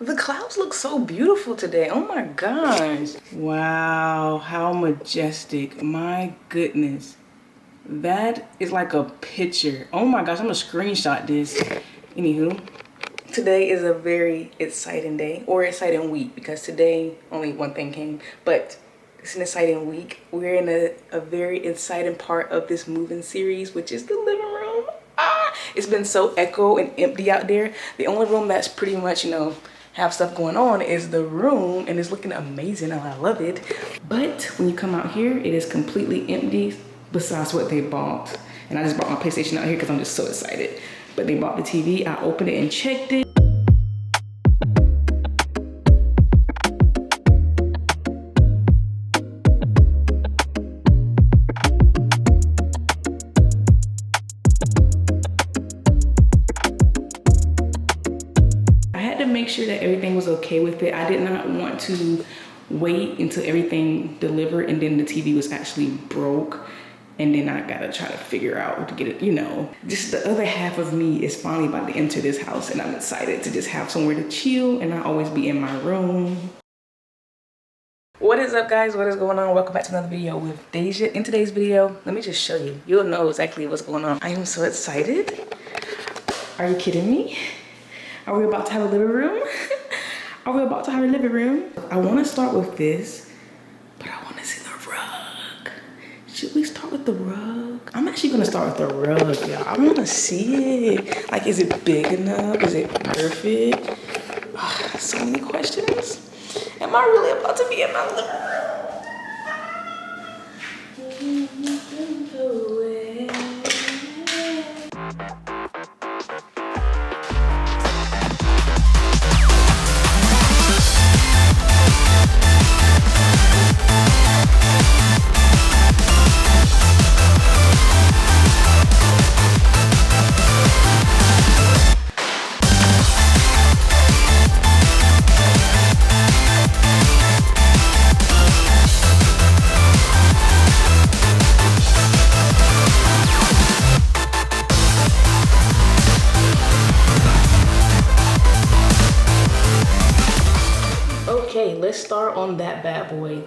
The clouds look so beautiful today. Oh my gosh. Wow, how majestic. My goodness. That is like a picture. Oh my gosh, I'm gonna screenshot this. Anywho, today is a very exciting day, or exciting week, because today only one thing came, but it's an exciting week. We're in a very exciting part of this moving series, which is the living room. It's been so echo and empty out there. The only room that's pretty much, have stuff going on is the room, and it's looking amazing and I love it. But when you come out here, it is completely empty besides what they bought. And I just brought my PlayStation out here because I'm just so excited. But they bought the TV, I opened it and checked it. Make sure that everything was okay with it. I did not want to wait until everything delivered and then the TV was actually broke, and then I gotta try to figure out what to get it, Just the other half of me is finally about to enter this house, and I'm excited to just have somewhere to chill and not always be in my room. What is up, guys? What is going on? Welcome back to another video with Deja. In today's video, let me just show you. You'll know exactly what's going on. I am so excited. Are you kidding me? Are we about to have a living room? Are we about to have a living room? I want to start with this, but I want to see the rug. Should we start with the rug? I'm actually going to start with the rug, y'all. I want to see it. Like, is it big enough? Is it perfect? So many questions. Am I really about to be in my living room? Okay, let's start on that bad boy.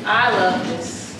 I love this.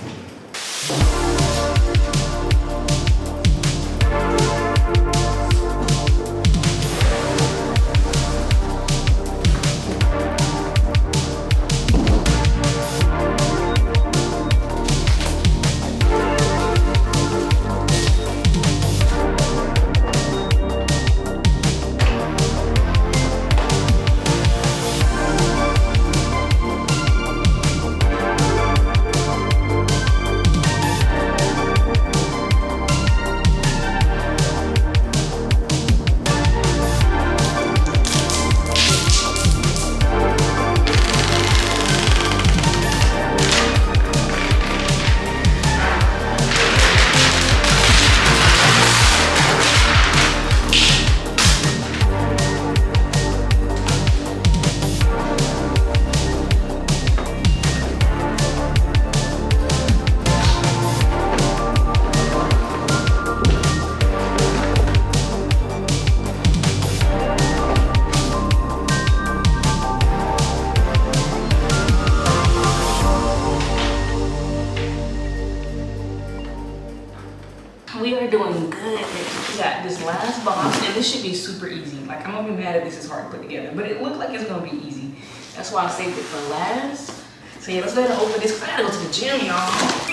We got this last box, and this should be super easy. Like, I'm gonna be mad if this is hard to put together, but it looked like it's gonna be easy. That's why I saved it for last. So yeah, let's go ahead and open this because I gotta go to the gym, y'all.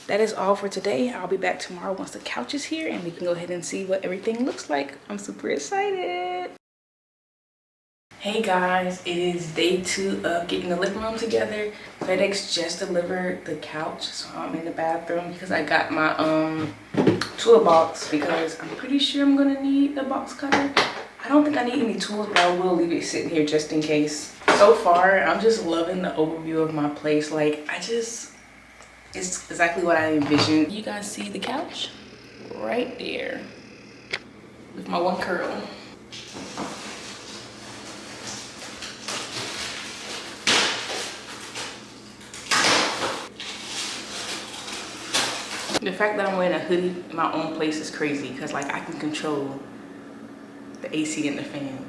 That is all for today. I'll be back tomorrow once the couch is here and we can go ahead and see what everything looks like. I'm super excited. Hey guys, it is day 2 of getting the living room together. FedEx just delivered the couch, so I'm in the bathroom because I got my toolbox because I'm pretty sure I'm gonna need the box cutter. I don't think I need any tools, but I will leave it sitting here just in case. So far, I'm just loving the overview of my place. Like, it's exactly what I envisioned. You guys see the couch? Right there. With my one curl. The fact that I'm wearing a hoodie in my own place is crazy because like I can control the AC and the fan.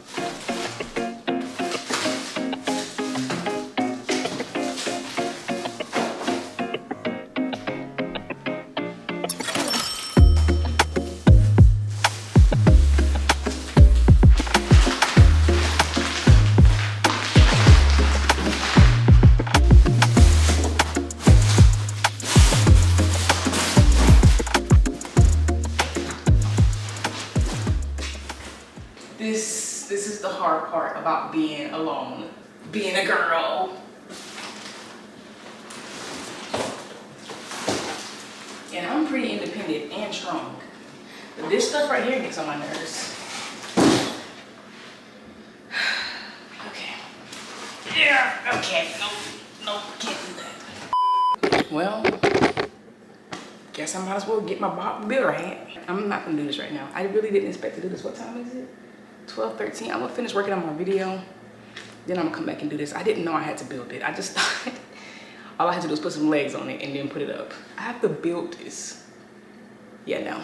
This is the hard part about being alone, being a girl. And I'm pretty independent and strong. But this stuff right here gets on my nerves. Okay. Yeah, okay. No, can't do that. Well, guess I might as well get my bill right. I'm not gonna do this right now. I really didn't expect to do this. What time is it? 12:13. I'm gonna finish working on my video. Then I'm gonna come back and do this. I didn't know I had to build it. I just thought all I had to do was put some legs on it and then put it up. I have to build this. Yeah, no.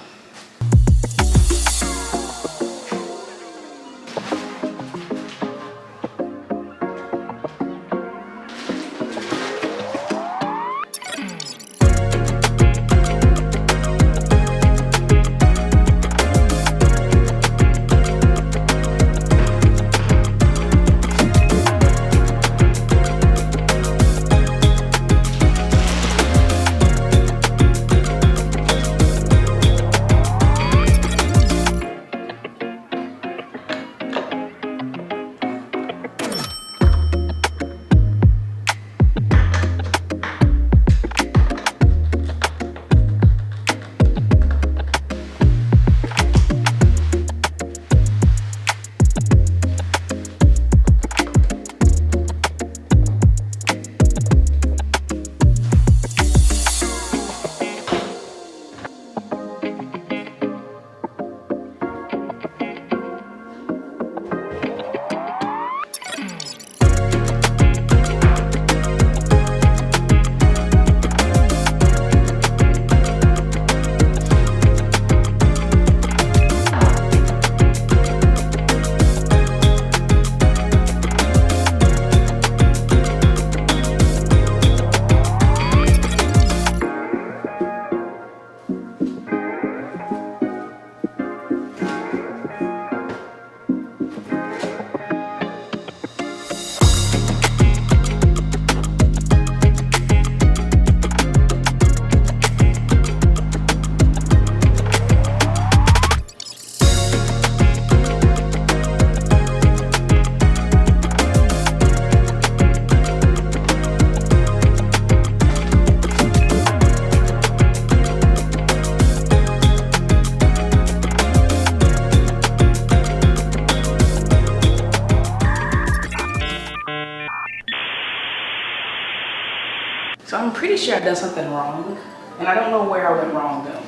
So I'm pretty sure I've done something wrong, and I don't know where I went wrong though.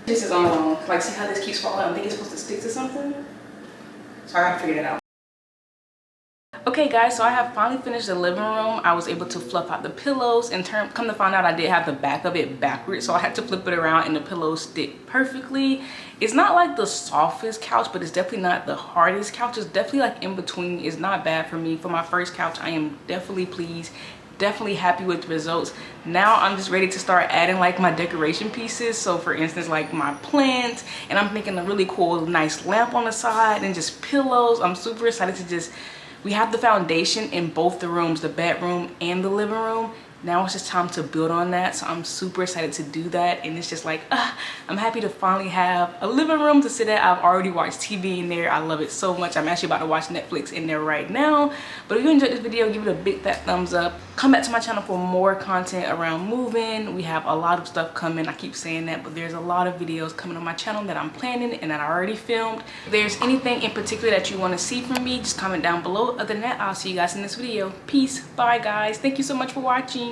This is all wrong. Like, see how this keeps falling? I think it's supposed to stick to something. So I gotta figure it out. Okay guys, so I have finally finished the living room. I was able to fluff out the pillows and come to find out I did have the back of it backwards, so I had to flip it around and the pillows stick perfectly. It's not like the softest couch, but it's definitely not the hardest couch. It's definitely like in between. It's not bad for me. For my first couch, I am definitely pleased. Definitely happy with the results. Now I'm just ready to start adding like my decoration pieces. So for instance, like my plants, and I'm making a really cool nice lamp on the side and just pillows. I'm super excited to just, we have the foundation in both the rooms, the bedroom and the living room. Now it's just time to build on that. So I'm super excited to do that. And it's just like, I'm happy to finally have a living room to sit at. I've already watched TV in there. I love it so much. I'm actually about to watch Netflix in there right now. But if you enjoyed this video, give it a big fat thumbs up. Come back to my channel for more content around moving. We have a lot of stuff coming. I keep saying that, but there's a lot of videos coming on my channel that I'm planning and that I already filmed. If there's anything in particular that you want to see from me, just comment down below. Other than that, I'll see you guys in this video. Peace. Bye guys. Thank you so much for watching.